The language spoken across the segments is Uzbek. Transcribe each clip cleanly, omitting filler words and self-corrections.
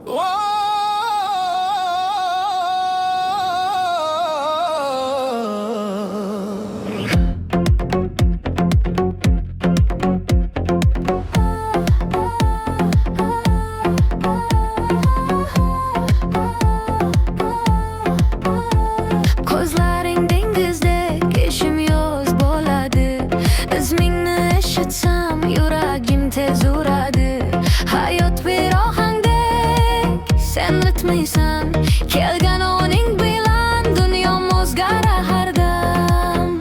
Ko'zlaring dengizdek eshim yoz bo'ladi. Izmingni eshitsam yuragim tez uradi. Hayot bir ohangdek sen ritmiysan. Kelgan oning bilan dunyom o'zgarar har dam.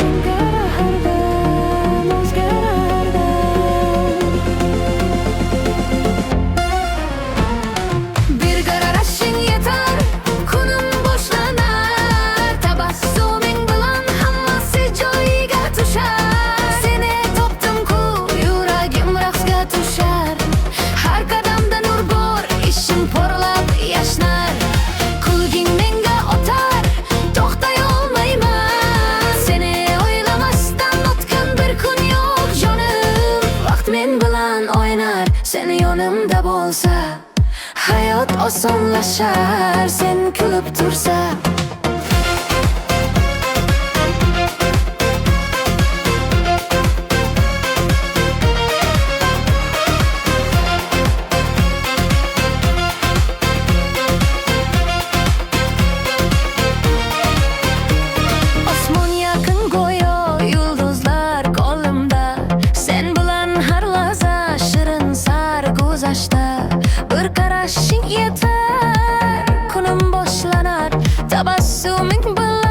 Bir qarashing yetar, kunim boshlanar. Tabassuming bilan hammasi joyiga tushar. Seni topdim-ku, yuragim raqsga tushar. Har qadamda nur bor, ishim porlab yashnar. Kulging menga o'tar, to'xtay olmayman. Seni o'ylamasdan o'tgan bir kun yo'q jonim. Vaqt men bilan o'ynar, sen yonimda bo'lsa. Hayot osonlashar, sen kulib tursa. Osmon yaqin go'yo, yulduzlar qo'limda. Sen bilan har lahza shirin sarguzashta. Bir qarashing yetar, kunim boshlanar. Tabassuming bilan